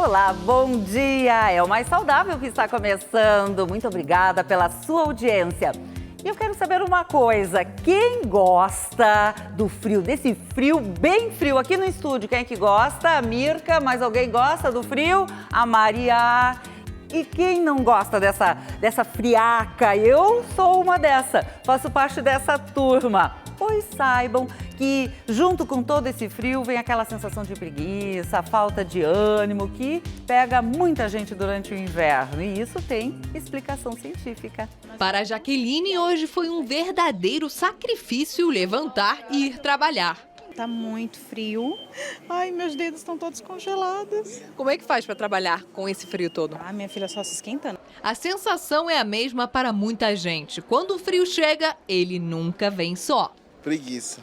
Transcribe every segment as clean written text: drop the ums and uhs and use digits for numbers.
Olá, bom dia! É o Mais Saudável que está começando. Muito obrigada pela sua audiência. E eu quero saber uma coisa, quem gosta do frio, desse frio bem frio aqui no estúdio? Quem é que gosta? A Mirka, mais alguém gosta do frio? A Maria. E quem não gosta dessa friaca? Eu sou uma dessa, faço parte dessa turma. Pois saibam que junto com todo esse frio vem aquela sensação de preguiça, falta de ânimo que pega muita gente durante o inverno e isso tem explicação científica. Para a Jaqueline, hoje foi um verdadeiro sacrifício levantar e ir trabalhar. Tá muito frio. Ai, meus dedos estão todos congelados. Como é que faz para trabalhar com esse frio todo? Ah, minha filha só se esquentando. A sensação é a mesma para muita gente. Quando o frio chega, ele nunca vem só. Preguiça.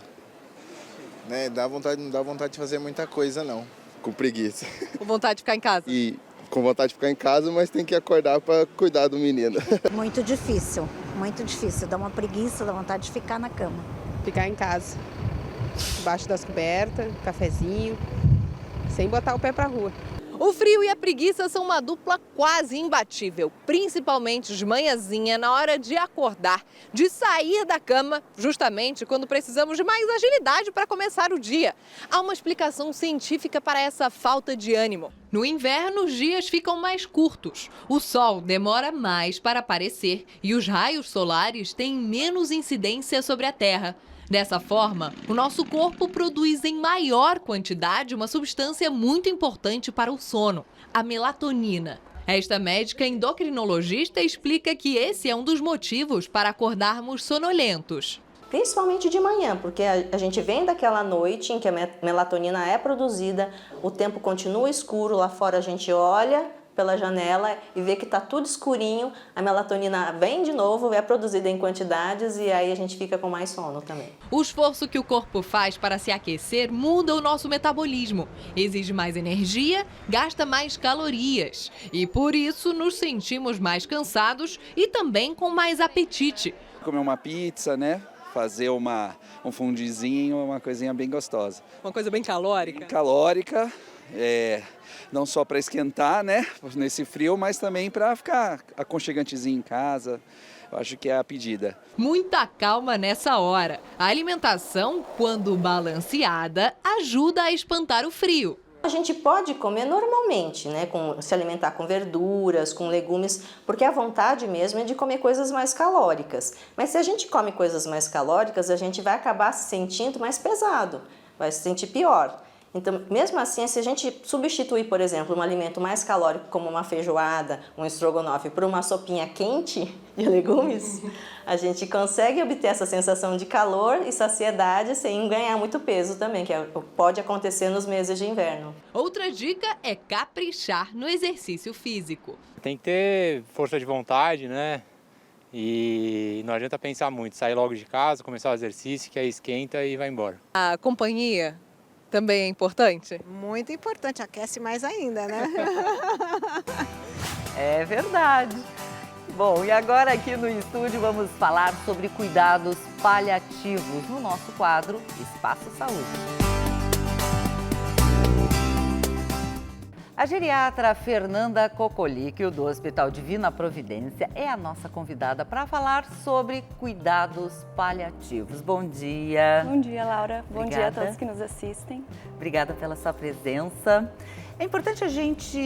Né? Não dá vontade de fazer muita coisa, não. Com preguiça. Com vontade de ficar em casa? E com vontade de ficar em casa, mas tem que acordar para cuidar do menino. Muito difícil. Dá uma preguiça, dá vontade de ficar na cama. Ficar em casa, debaixo das cobertas, cafezinho, sem botar o pé pra rua. O frio e a preguiça são uma dupla quase imbatível, principalmente de manhãzinha, na hora de acordar, de sair da cama, justamente quando precisamos de mais agilidade para começar o dia. Há uma explicação científica para essa falta de ânimo. No inverno, os dias ficam mais curtos, o sol demora mais para aparecer e os raios solares têm menos incidência sobre a Terra. Dessa forma, o nosso corpo produz em maior quantidade uma substância muito importante para o sono, a melatonina. Esta médica endocrinologista explica que esse é um dos motivos para acordarmos sonolentos. Principalmente de manhã, porque a gente vem daquela noite em que a melatonina é produzida, o tempo continua escuro, lá fora a gente olha pela janela e vê que está tudo escurinho, a melatonina vem de novo, é produzida em quantidades e aí a gente fica com mais sono também. O esforço que o corpo faz para se aquecer muda o nosso metabolismo, exige mais energia, gasta mais calorias e por isso nos sentimos mais cansados e também com mais apetite. Comer uma pizza, né? Fazer um fundizinho, uma coisinha bem gostosa. Uma coisa bem calórica? Calórica. Não só para esquentar, né, nesse frio, mas também para ficar aconchegantezinho em casa. Eu acho que é a pedida. Muita calma nessa hora. A alimentação, quando balanceada, ajuda a espantar o frio. A gente pode comer normalmente, né, se alimentar com verduras, com legumes, porque a vontade mesmo é de comer coisas mais calóricas. Mas se a gente come coisas mais calóricas, a gente vai acabar se sentindo mais pesado, vai se sentir pior. Então, mesmo assim, se a gente substituir, por exemplo, um alimento mais calórico, como uma feijoada, um estrogonofe, por uma sopinha quente de legumes, a gente consegue obter essa sensação de calor e saciedade sem ganhar muito peso também, que pode acontecer nos meses de inverno. Outra dica é caprichar no exercício físico. Tem que ter força de vontade, né? E não adianta pensar muito, sair logo de casa, começar o exercício, que aí esquenta e vai embora. A companhia também é importante? Muito importante, aquece mais ainda, né? É verdade. Bom, e agora aqui no estúdio vamos falar sobre cuidados paliativos no nosso quadro Espaço Saúde. A geriatra Fernanda Cocolicchio, do Hospital Divina Providência, é a nossa convidada para falar sobre cuidados paliativos. Bom dia. Bom dia, Laura. Bom Obrigada. dia a todos que nos assistem. Obrigada pela sua presença. É importante a gente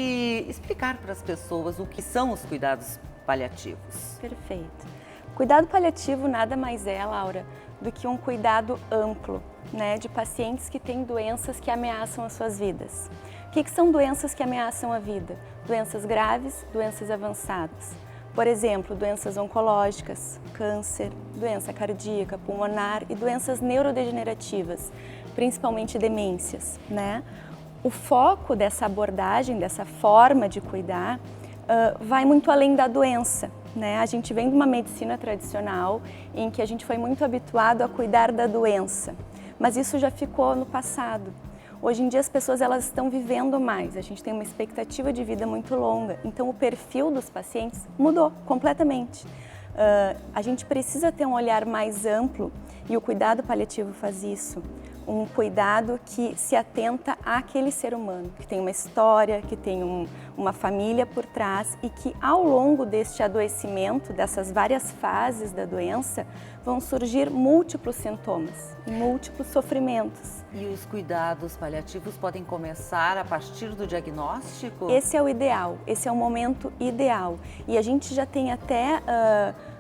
explicar para as pessoas o que são os cuidados paliativos. Perfeito. Cuidado paliativo nada mais é, Laura, do que um cuidado amplo, né, de pacientes que têm doenças que ameaçam as suas vidas. O que são doenças que ameaçam a vida? Doenças graves, doenças avançadas. Por exemplo, doenças oncológicas, câncer, doença cardíaca, pulmonar e doenças neurodegenerativas, principalmente demências, né? O foco dessa abordagem, dessa forma de cuidar, vai muito além da doença, né? A gente vem de uma medicina tradicional em que a gente foi muito habituado a cuidar da doença, mas isso já ficou no passado. Hoje em dia as pessoas elas estão vivendo mais, a gente tem uma expectativa de vida muito longa, então o perfil dos pacientes mudou completamente. A gente precisa ter um olhar mais amplo e o cuidado paliativo faz isso. um cuidado que se atenta àquele ser humano, que tem uma história, que tem uma família por trás e que ao longo deste adoecimento, dessas várias fases da doença, vão surgir múltiplos sintomas, múltiplos sofrimentos. E os cuidados paliativos podem começar a partir do diagnóstico? Esse é o ideal, esse é o momento ideal. E a gente já tem até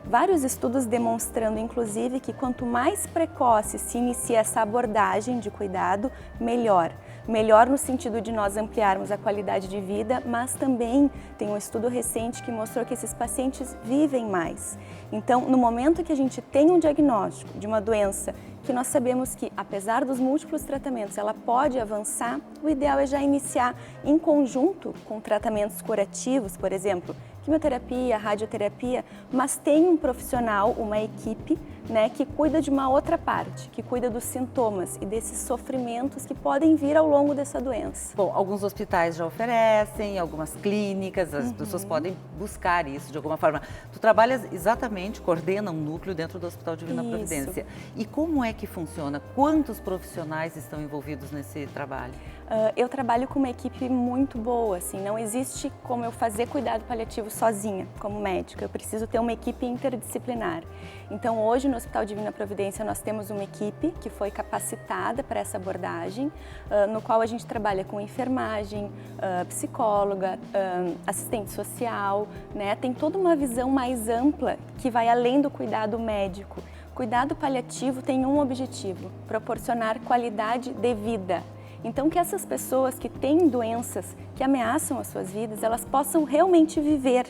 vários estudos demonstrando, inclusive, que quanto mais precoce se inicia essa abordagem de cuidado, melhor. Melhor no sentido de nós ampliarmos a qualidade de vida, mas também tem um estudo recente que mostrou que esses pacientes vivem mais. Então, no momento que a gente tem um diagnóstico de uma doença que nós sabemos que, apesar dos múltiplos tratamentos, ela pode avançar, o ideal é já iniciar em conjunto com tratamentos curativos, por exemplo, quimioterapia, radioterapia, mas tem um profissional, uma equipe, né, que cuida de uma outra parte, que cuida dos sintomas e desses sofrimentos que podem vir ao longo dessa doença. Bom, alguns hospitais já oferecem, algumas clínicas, as pessoas podem buscar isso de alguma forma. Tu trabalhas exatamente, coordena um núcleo dentro do Hospital Divina Providência. E como é que funciona? Quantos profissionais estão envolvidos nesse trabalho? Eu trabalho com uma equipe muito boa, assim, não existe como eu fazer cuidado paliativo sozinha, como médica, eu preciso ter uma equipe interdisciplinar. Então hoje no Hospital Divina Providência nós temos uma equipe que foi capacitada para essa abordagem, no qual a gente trabalha com enfermagem, psicóloga, assistente social, né? Tem toda uma visão mais ampla que vai além do cuidado médico. Cuidado paliativo tem um objetivo, proporcionar qualidade de vida. Então, que essas pessoas que têm doenças que ameaçam as suas vidas, elas possam realmente viver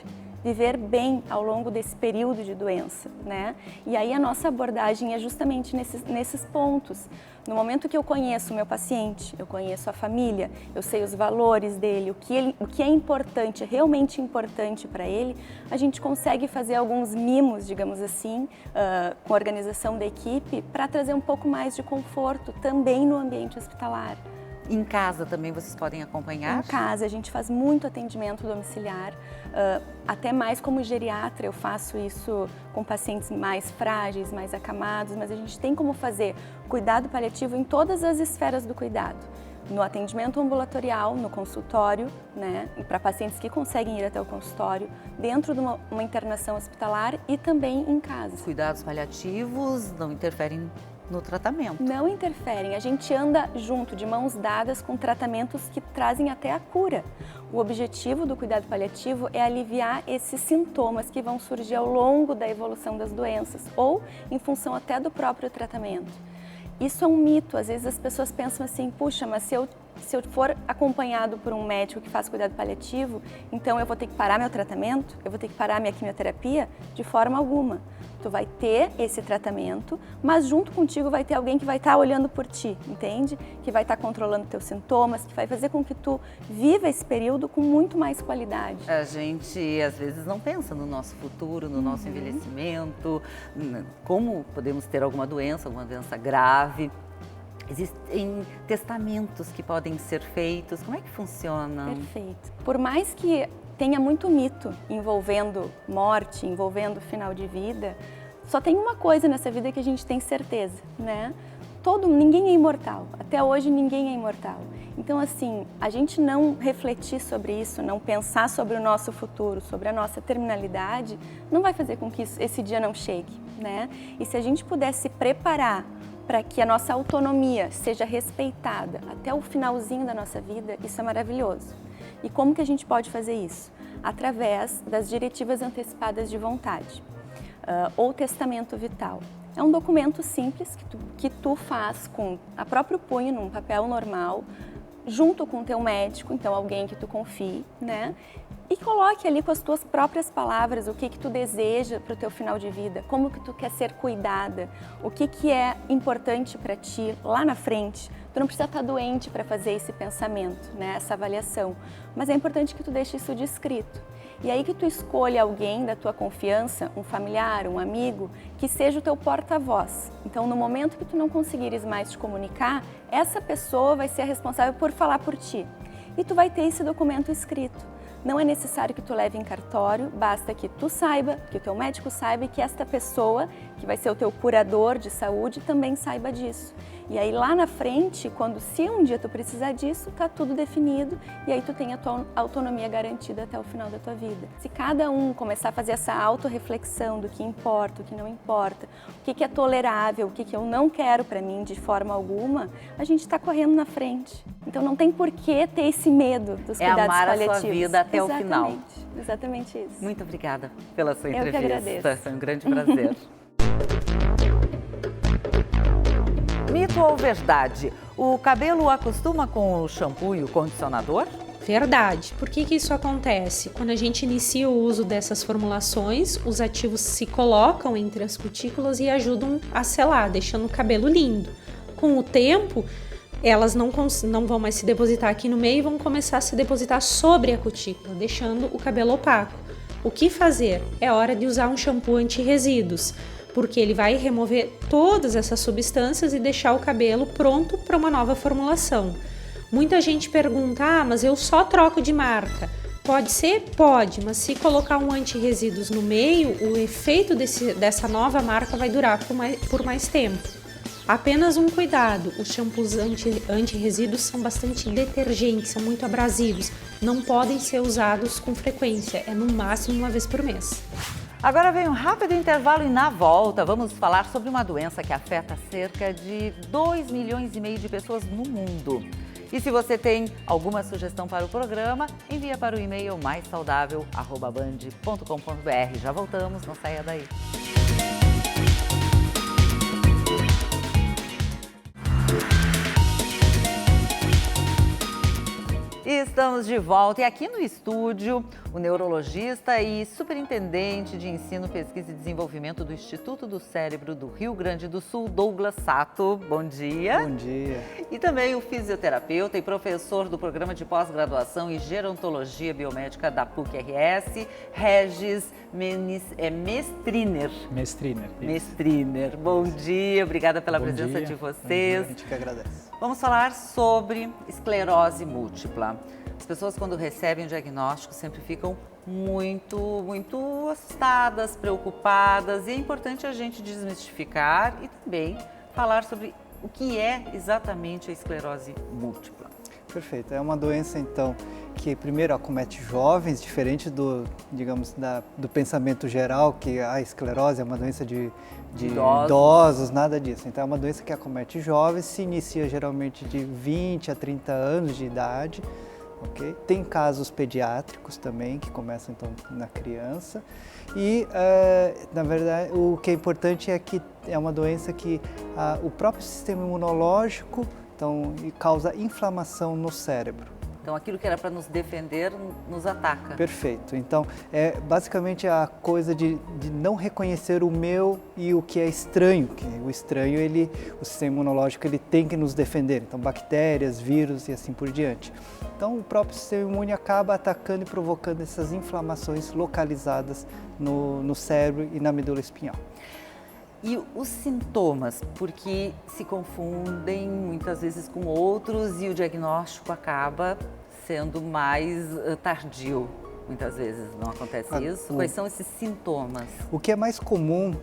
bem ao longo desse período de doença, né? E aí a nossa abordagem é justamente nesses pontos. No momento que eu conheço o meu paciente, eu conheço a família, eu sei os valores dele, o que é importante, realmente importante para ele, a gente consegue fazer alguns mimos, digamos assim, com a organização da equipe, para trazer um pouco mais de conforto também no ambiente hospitalar. Em casa também vocês podem acompanhar? Em casa, a gente faz muito atendimento domiciliar, até mais como geriatra eu faço isso com pacientes mais frágeis, mais acamados, mas a gente tem como fazer cuidado paliativo em todas as esferas do cuidado. No atendimento ambulatorial, no consultório, né, para pacientes que conseguem ir até o consultório, dentro de uma internação hospitalar e também em casa. Os cuidados paliativos não interferem no tratamento? Não interferem, a gente anda junto, de mãos dadas, com tratamentos que trazem até a cura. O objetivo do cuidado paliativo é aliviar esses sintomas que vão surgir ao longo da evolução das doenças ou em função até do próprio tratamento. Isso é um mito, às vezes as pessoas pensam assim, puxa, mas se eu for acompanhado por um médico que faz cuidado paliativo, então eu vou ter que parar meu tratamento, eu vou ter que parar minha quimioterapia? De forma alguma. Tu vai ter esse tratamento, mas junto contigo vai ter alguém que vai estar olhando por ti, entende? Que vai estar controlando teus sintomas, que vai fazer com que tu viva esse período com muito mais qualidade. A gente, às vezes, não pensa no nosso futuro, no nosso envelhecimento, como podemos ter alguma doença grave. Existem testamentos que podem ser feitos. Como é que funciona? Perfeito. Por mais que tenha muito mito envolvendo morte, envolvendo final de vida, só tem uma coisa nessa vida que a gente tem certeza, né? Ninguém é imortal. Até hoje ninguém é imortal. Então, assim, a gente não refletir sobre isso, não pensar sobre o nosso futuro, sobre a nossa terminalidade, não vai fazer com que esse dia não chegue, né? E se a gente pudesse se preparar para que a nossa autonomia seja respeitada até o finalzinho da nossa vida, isso é maravilhoso. E como que a gente pode fazer isso? Através das diretivas antecipadas de vontade, ou testamento vital. É um documento simples que tu faz com a próprio punho, num papel normal, junto com o teu médico, então alguém que tu confie, né? E coloque ali com as tuas próprias palavras o que tu deseja para o teu final de vida, como que tu quer ser cuidada, o que é importante para ti lá na frente. Tu não precisa estar doente para fazer esse pensamento, né? Essa avaliação, mas é importante que tu deixe isso descrito. E aí que tu escolha alguém da tua confiança, um familiar, um amigo, que seja o teu porta-voz. Então, no momento que tu não conseguires mais te comunicar, essa pessoa vai ser a responsável por falar por ti. E tu vai ter esse documento escrito. Não é necessário que tu leve em cartório, basta que tu saiba, que o teu médico saiba e que esta pessoa, que vai ser o teu curador de saúde, também saiba disso. E aí lá na frente, se um dia tu precisar disso, tá tudo definido e aí tu tem a tua autonomia garantida até o final da tua vida. Se cada um começar a fazer essa autorreflexão do que importa, o que não importa, o que é tolerável, o que eu não quero para mim de forma alguma, a gente está correndo na frente. Então não tem por que ter esse medo dos cuidados amar paliativos. a sua vida até o final. Exatamente isso. Muito obrigada pela sua Eu entrevista. que agradeço. Foi um grande prazer. Mito ou verdade? O cabelo acostuma com o shampoo e o condicionador? Verdade. Por que isso acontece? Quando a gente inicia o uso dessas formulações, os ativos se colocam entre as cutículas e ajudam a selar, deixando o cabelo lindo. Com o tempo, elas não vão mais se depositar aqui no meio e vão começar a se depositar sobre a cutícula, deixando o cabelo opaco. O que fazer? É hora de usar um shampoo anti-resíduos, porque ele vai remover todas essas substâncias e deixar o cabelo pronto para uma nova formulação. Muita gente pergunta, mas eu só troco de marca. Pode ser? Pode, mas se colocar um anti-resíduos no meio, o efeito dessa nova marca vai durar por mais tempo. Apenas um cuidado, os shampoos anti-resíduos são bastante detergentes, são muito abrasivos, não podem ser usados com frequência, é no máximo uma vez por mês. Agora vem um rápido intervalo e na volta vamos falar sobre uma doença que afeta cerca de 2,5 milhões de pessoas no mundo. E se você tem alguma sugestão para o programa, envia para o e-mail maissaudável@band.com.br. Já voltamos, não saia daí. E estamos de volta e aqui no estúdio, o neurologista e superintendente de ensino, pesquisa e desenvolvimento do Instituto do Cérebro do Rio Grande do Sul, Douglas Sato. Bom dia. Bom dia. E também o fisioterapeuta e professor do programa de pós-graduação em gerontologia biomédica da PUC-RS, Regis Mestriner. Mestriner. Bom dia, obrigada pela presença de vocês. Bom dia, a gente que agradece. Vamos falar sobre esclerose múltipla. As pessoas, quando recebem o diagnóstico, sempre ficam muito assustadas, preocupadas. E é importante a gente desmistificar e também falar sobre o que é exatamente a esclerose múltipla. Perfeito. É uma doença, então, que primeiro acomete jovens, diferente do pensamento geral, que a esclerose é uma doença de idosos, nada disso. Então, é uma doença que acomete jovens, se inicia geralmente de 20 a 30 anos de idade. Okay? Tem casos pediátricos também, que começam então na criança. E, na verdade, o que é importante é que é uma doença que o próprio sistema imunológico causa inflamação no cérebro. Então, aquilo que era para nos defender, nos ataca. Perfeito. Então, é basicamente a coisa de não reconhecer o meu e o que é estranho. Que o estranho, o sistema imunológico, ele tem que nos defender. Então, bactérias, vírus e assim por diante. Então, o próprio sistema imune acaba atacando e provocando essas inflamações localizadas no cérebro e na medula espinhal. E os sintomas, porque se confundem muitas vezes com outros e o diagnóstico acaba sendo mais tardio. Muitas vezes não acontece isso. Quais são esses sintomas? O que é mais comum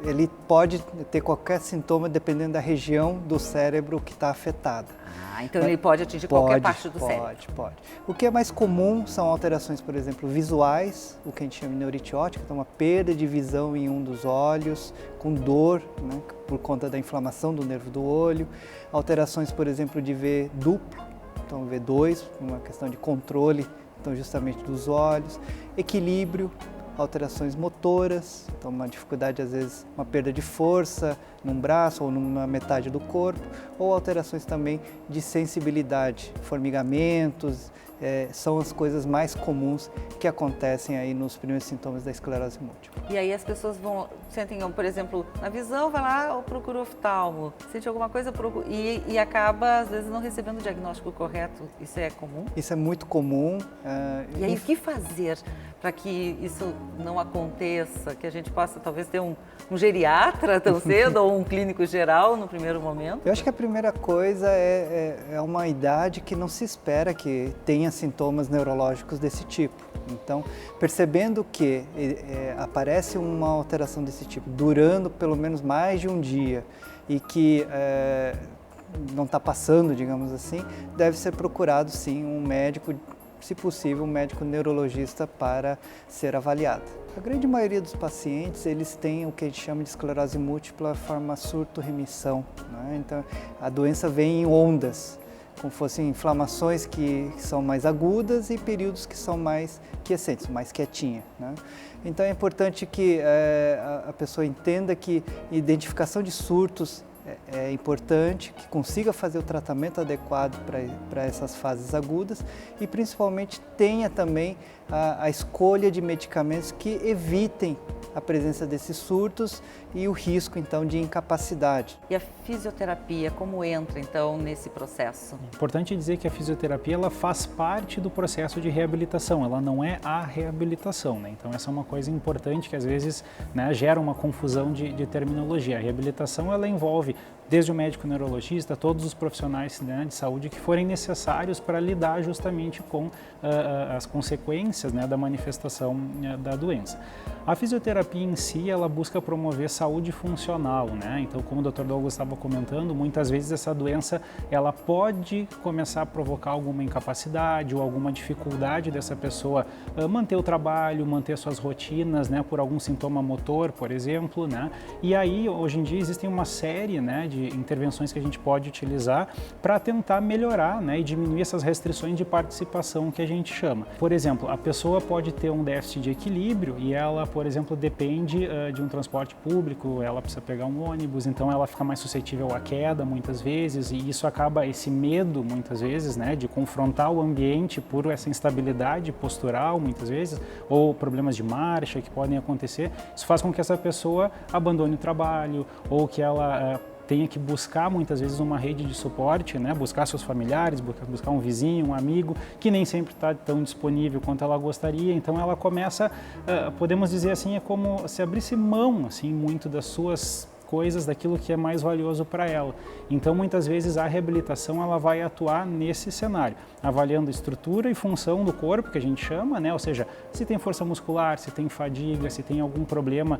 ele pode ter qualquer sintoma dependendo da região do cérebro que está afetada. Então ele pode atingir qualquer parte do cérebro. Pode. O que é mais comum são alterações, por exemplo, visuais, o que a gente chama de neuritíotica, então uma perda de visão em um dos olhos, com dor, né, por conta da inflamação do nervo do olho. Alterações, por exemplo, de ver duplo, então V2, uma questão de controle, então justamente dos olhos. Equilíbrio, alterações motoras, então uma dificuldade, às vezes, uma perda de força num braço ou numa metade do corpo, ou alterações também de sensibilidade, formigamentos, são as coisas mais comuns que acontecem aí nos primeiros sintomas da esclerose múltipla. E aí as pessoas sentem, por exemplo, na visão, vai lá ou procura o oftalmo, sente alguma coisa e acaba, às vezes, não recebendo o diagnóstico correto. Isso é comum? Isso é muito comum. E aí o que fazer para que isso não aconteça, que a gente possa talvez ter um geriatra tão cedo ou um clínico geral no primeiro momento? Eu acho que a primeira coisa é uma idade que não se espera que tenha sintomas neurológicos desse tipo. Então, percebendo que aparece uma alteração desse tipo durando pelo menos mais de um dia e que não está passando, digamos assim, deve ser procurado sim um médico, se possível um médico neurologista para ser avaliado. A grande maioria dos pacientes, eles têm o que a gente chama de esclerose múltipla, forma surto-remissão, né? Então a doença vem em ondas, como fossem inflamações que são mais agudas e períodos que são mais quiescentes, mais quietinha, né? Então é importante que a pessoa entenda que identificação de surtos é importante, que consiga fazer o tratamento adequado para essas fases agudas e principalmente tenha também a escolha de medicamentos que evitem a presença desses surtos e o risco então de incapacidade. E a fisioterapia, como entra então nesse processo? É importante dizer que a fisioterapia ela faz parte do processo de reabilitação, ela não é a reabilitação, né? Então essa é uma coisa importante que às vezes, né, gera uma confusão de terminologia. A reabilitação ela envolve desde o médico neurologista, todos os profissionais, né, de saúde que forem necessários para lidar justamente com as consequências, né, da manifestação da doença. A fisioterapia em si, ela busca promover saúde funcional, né? Então, como o Dr. Douglas estava comentando, muitas vezes essa doença, ela pode começar a provocar alguma incapacidade ou alguma dificuldade dessa pessoa manter o trabalho, manter suas rotinas, né, por algum sintoma motor, por exemplo, né? E aí, hoje em dia, existem uma série, né, de intervenções que a gente pode utilizar para tentar melhorar, né, e diminuir essas restrições de participação que a gente chama. Por exemplo, a pessoa pode ter um déficit de equilíbrio e ela, por exemplo, depende de um transporte público, ela precisa pegar um ônibus, então ela fica mais suscetível à queda muitas vezes e isso acaba, esse medo muitas vezes, né, de confrontar o ambiente por essa instabilidade postural muitas vezes, ou problemas de marcha que podem acontecer, isso faz com que essa pessoa abandone o trabalho ou que ela tenha que buscar muitas vezes uma rede de suporte, né? Buscar seus familiares, buscar um vizinho, um amigo, que nem sempre está tão disponível quanto ela gostaria. Então ela começa, podemos dizer assim, é como se abrisse mão assim, muito das suas coisas, daquilo que é mais valioso para ela. Então muitas vezes a reabilitação ela vai atuar nesse cenário, avaliando a estrutura e função do corpo, que a gente chama, né? Ou seja, se tem força muscular, se tem fadiga, se tem algum problema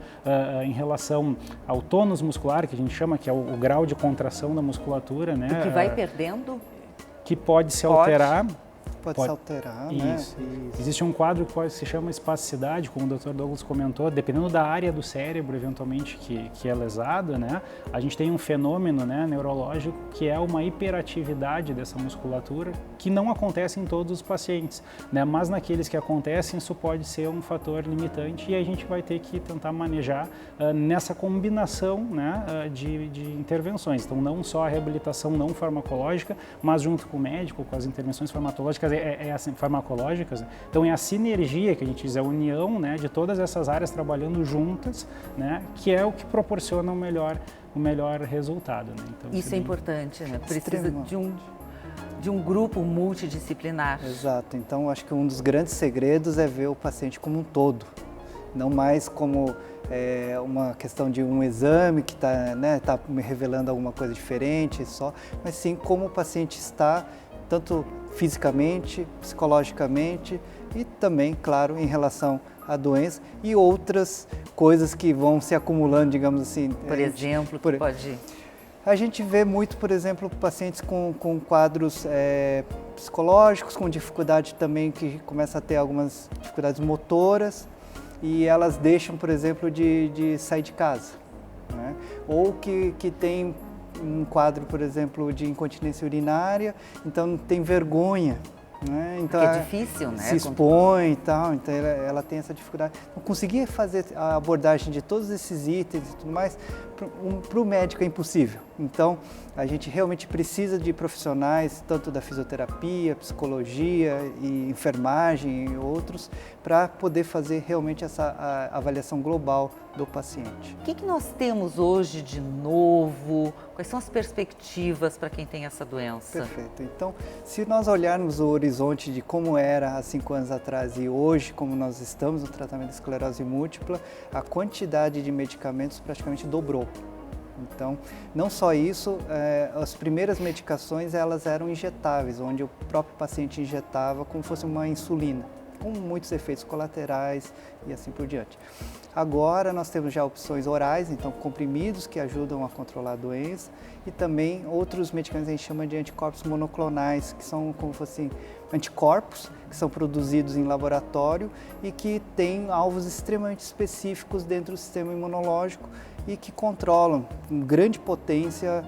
em relação ao tônus muscular, que a gente chama, que é o grau de contração da musculatura, né? E que vai perdendo? Que pode se alterar. Pode se alterar, né? Isso. Existe um quadro que se chama espasticidade, como o Dr. Douglas comentou, dependendo da área do cérebro, eventualmente, que é lesada, né? A gente tem um fenômeno, né, neurológico que é uma hiperatividade dessa musculatura que não acontece em todos os pacientes, né? Mas naqueles que acontecem, isso pode ser um fator limitante e a gente vai ter que tentar manejar nessa combinação, né, de intervenções. Então, não só a reabilitação não farmacológica, mas junto com o médico, com as intervenções farmacológicas, farmacológicas, né? Então é a sinergia que a gente diz, a união, né, de todas essas áreas trabalhando juntas, né, que é o que proporciona o melhor resultado, né? Então, isso é importante, né? Precisa de um grupo multidisciplinar. Exato, então acho que um dos grandes segredos é ver o paciente como um todo, não mais como uma questão de um exame que está, né, tá me revelando alguma coisa diferente só, mas sim como o paciente está, tanto fisicamente, psicologicamente e também, claro, em relação à doença e outras coisas que vão se acumulando, digamos assim. Por exemplo, que pode... A gente vê muito, por exemplo, pacientes com quadros psicológicos, com dificuldade também, que começam a ter algumas dificuldades motoras e elas deixam, por exemplo, de sair de casa, né? Ou que tem um quadro, por exemplo, de incontinência urinária, então tem vergonha, né? Então é difícil, né? Se expõe e tal, então ela tem essa dificuldade. Então, conseguir fazer a abordagem de todos esses itens e tudo mais, para o médico é impossível. Então, a gente realmente precisa de profissionais, tanto da fisioterapia, psicologia e enfermagem e outros, para poder fazer realmente essa avaliação global do paciente. O que nós temos hoje de novo? Quais são as perspectivas para quem tem essa doença? Perfeito. Então, se nós olharmos o horizonte de como era há 5 anos atrás e hoje, como nós estamos no tratamento de esclerose múltipla, a quantidade de medicamentos praticamente dobrou. Então, não só isso, as primeiras medicações elas eram injetáveis, onde o próprio paciente injetava como fosse uma insulina. com muitos efeitos colaterais e assim por diante. Agora nós temos já opções orais, então comprimidos que ajudam a controlar a doença e também outros medicamentos que a gente chama de anticorpos monoclonais, que são como fossem anticorpos que são produzidos em laboratório e que têm alvos extremamente específicos dentro do sistema imunológico e que controlam com grande potência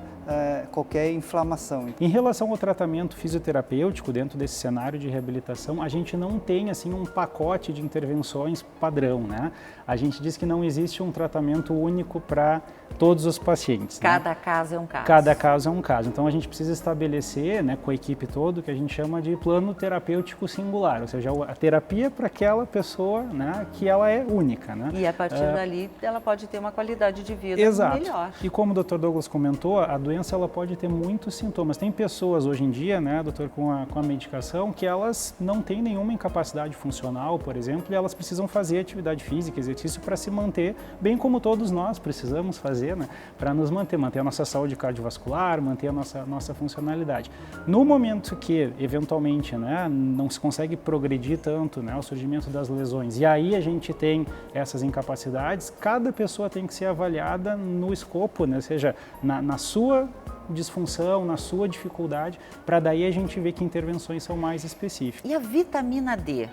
qualquer inflamação. Em relação ao tratamento fisioterapêutico dentro desse cenário de reabilitação, a gente não tem assim um pacote de intervenções padrão, né? A gente diz que não existe um tratamento único para todos os pacientes. Cada caso é um caso. Cada caso é um caso. Então a gente precisa estabelecer, né, com a equipe toda, o que a gente chama de plano terapêutico singular, ou seja, a terapia para aquela pessoa, né, que ela é única, né? E a partir dali ela pode ter uma qualidade de vida melhor. E como o Dr. Douglas comentou, a doença ela pode ter muitos sintomas. Tem pessoas hoje em dia, né, doutor, com a medicação, que elas não têm nenhuma incapacidade funcional, por exemplo, e elas precisam fazer atividade física, exercício para se manter, bem como todos nós precisamos fazer, né, para nos manter a nossa saúde cardiovascular, manter a nossa funcionalidade. No momento que, eventualmente, né, não se consegue progredir tanto, né, o surgimento das lesões, e aí a gente tem essas incapacidades, cada pessoa tem que ser avaliada no escopo, né, ou seja, na sua disfunção, na sua dificuldade, para daí a gente ver que intervenções são mais específicas. E a vitamina D,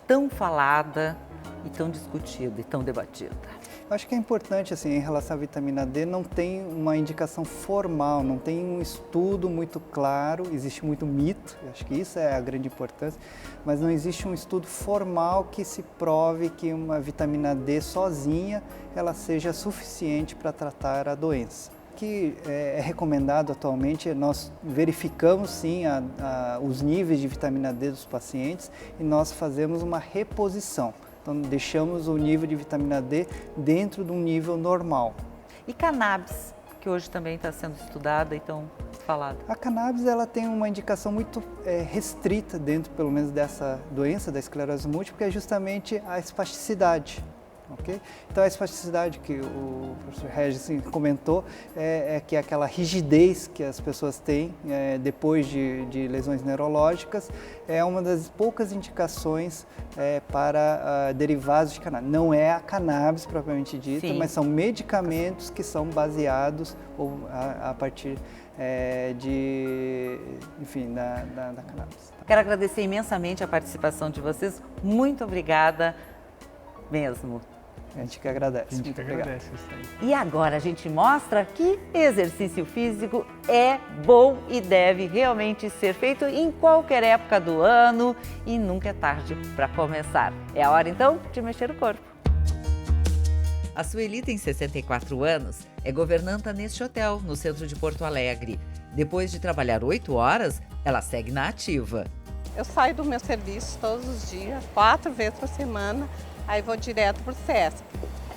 tão falada e tão discutida e tão debatida? Acho que é importante, assim, em relação à vitamina D, não tem uma indicação formal, não tem um estudo muito claro, existe muito mito, acho que isso é a grande importância, mas não existe um estudo formal que se prove que uma vitamina D sozinha, ela seja suficiente para tratar a doença. O que é recomendado atualmente, nós verificamos sim os níveis de vitamina D dos pacientes e nós fazemos uma reposição. Então deixamos o nível de vitamina D dentro de um nível normal. E cannabis, que hoje também está sendo estudada e tão falada? A cannabis ela tem uma indicação muito restrita dentro, pelo menos, dessa doença da esclerose múltipla, que é justamente a espasticidade. Okay? Então a espasticidade que o professor Regis comentou que é aquela rigidez que as pessoas têm depois de lesões neurológicas, é uma das poucas indicações para derivados de cannabis. Não é a cannabis propriamente dita, mas são medicamentos que são baseados a partir da cannabis. Quero agradecer imensamente a participação de vocês. Muito obrigada mesmo. A gente que agradece. A gente que agradece. E agora a gente mostra que exercício físico é bom e deve realmente ser feito em qualquer época do ano e nunca é tarde para começar. É a hora então de mexer o corpo. A Sueli tem 64 anos, é governanta neste hotel, no centro de Porto Alegre. Depois de trabalhar 8 horas, ela segue na ativa. Eu saio do meu serviço todos os dias, 4 vezes por semana. Aí vou direto para o Sesc.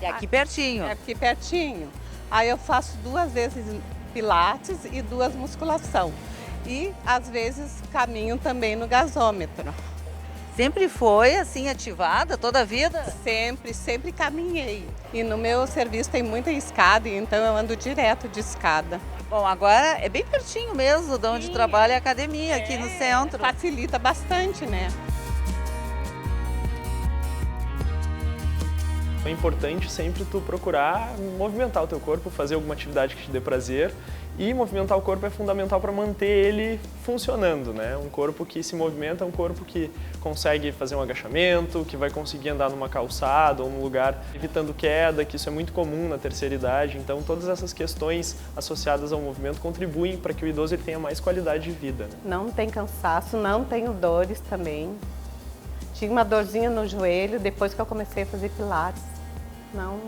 É aqui pertinho? É aqui pertinho. Aí eu faço 2 vezes pilates e 2 musculação. E às vezes caminho também no gasômetro. Sempre foi assim ativada toda a vida? Sempre caminhei. E no meu serviço tem muita escada, então eu ando direto de escada. Bom, agora é bem pertinho mesmo de onde trabalha a academia, aqui no centro. Facilita bastante, né? É importante sempre tu procurar movimentar o teu corpo, fazer alguma atividade que te dê prazer, e movimentar o corpo é fundamental para manter ele funcionando, né? Um corpo que se movimenta é um corpo que consegue fazer um agachamento, que vai conseguir andar numa calçada ou num lugar evitando queda, que isso é muito comum na terceira idade. Então todas essas questões associadas ao movimento contribuem para que o idoso ele tenha mais qualidade de vida, né? Não tem cansaço, não tenho dores também. Tinha uma dorzinha no joelho depois que eu comecei a fazer pilates. Não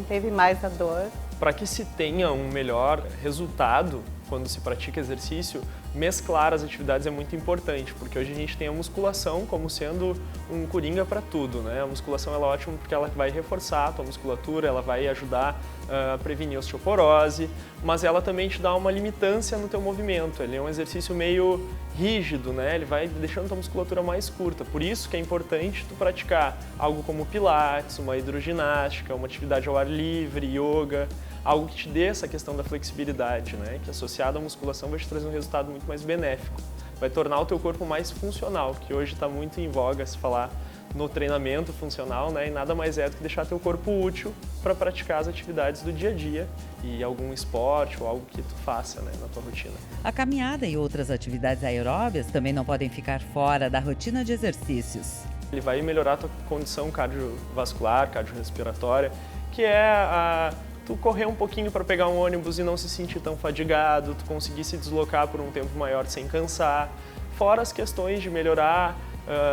teve mais a dor. Para que se tenha um melhor resultado quando se pratica exercício, mesclar as atividades é muito importante, porque hoje a gente tem a musculação como sendo um coringa para tudo, né? A musculação ela é ótima porque ela vai reforçar a tua musculatura, ela vai ajudar a prevenir osteoporose, mas ela também te dá uma limitância no teu movimento. Ele é um exercício meio rígido, né? Ele vai deixando a tua musculatura mais curta. Por isso que é importante tu praticar algo como pilates, uma hidroginástica, uma atividade ao ar livre, yoga, algo que te dê essa questão da flexibilidade, né? Que associado à musculação vai te trazer um resultado muito mais benéfico. Vai tornar o teu corpo mais funcional, que hoje está muito em voga se falar no treinamento funcional, né? E nada mais é do que deixar teu corpo útil para praticar as atividades do dia a dia e algum esporte ou algo que tu faça, né, na tua rotina. A caminhada e outras atividades aeróbias também não podem ficar fora da rotina de exercícios. Ele vai melhorar a tua condição cardiovascular, cardiorrespiratória, que é tu correr um pouquinho para pegar um ônibus e não se sentir tão fadigado, tu conseguir se deslocar por um tempo maior sem cansar. Fora as questões de melhorar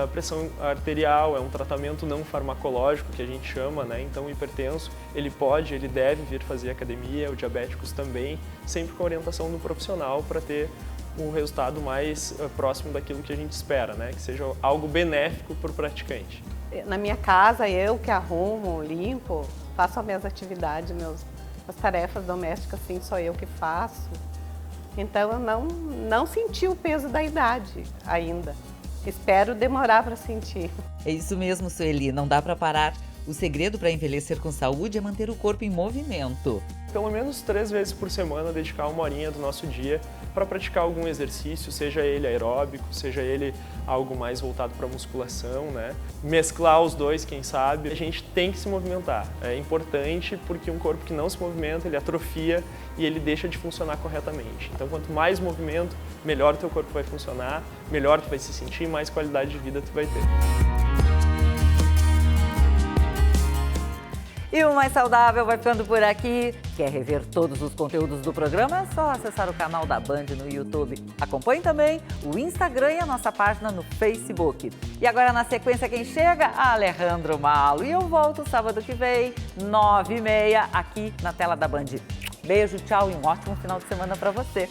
a pressão arterial, é um tratamento não farmacológico que a gente chama, né? Então o hipertenso, ele deve vir fazer academia, o diabéticos também, sempre com orientação do profissional para ter um resultado mais próximo daquilo que a gente espera, né? Que seja algo benéfico para o praticante. Na minha casa, eu que arrumo, limpo, faço as minhas atividades, as tarefas domésticas, assim, só eu que faço. Então eu não senti o peso da idade ainda. Espero demorar para sentir. É isso mesmo, Sueli, não dá para parar. O segredo para envelhecer com saúde é manter o corpo em movimento. Pelo menos 3 vezes por semana, dedicar 1 horinha do nosso dia para praticar algum exercício, seja ele aeróbico, seja ele algo mais voltado para musculação, né? Mesclar os dois, quem sabe. A gente tem que se movimentar. É importante porque um corpo que não se movimenta, ele atrofia e ele deixa de funcionar corretamente. Então, quanto mais movimento, melhor o teu corpo vai funcionar, melhor tu vai se sentir, mais qualidade de vida tu vai ter. E o Mais Saudável vai ficando por aqui. Quer rever todos os conteúdos do programa? É só acessar o canal da Band no YouTube. Acompanhe também o Instagram e a nossa página no Facebook. E agora, na sequência, quem chega? Alejandro Malo. E eu volto sábado que vem, 9h30, aqui na tela da Band. Beijo, tchau e um ótimo final de semana para você.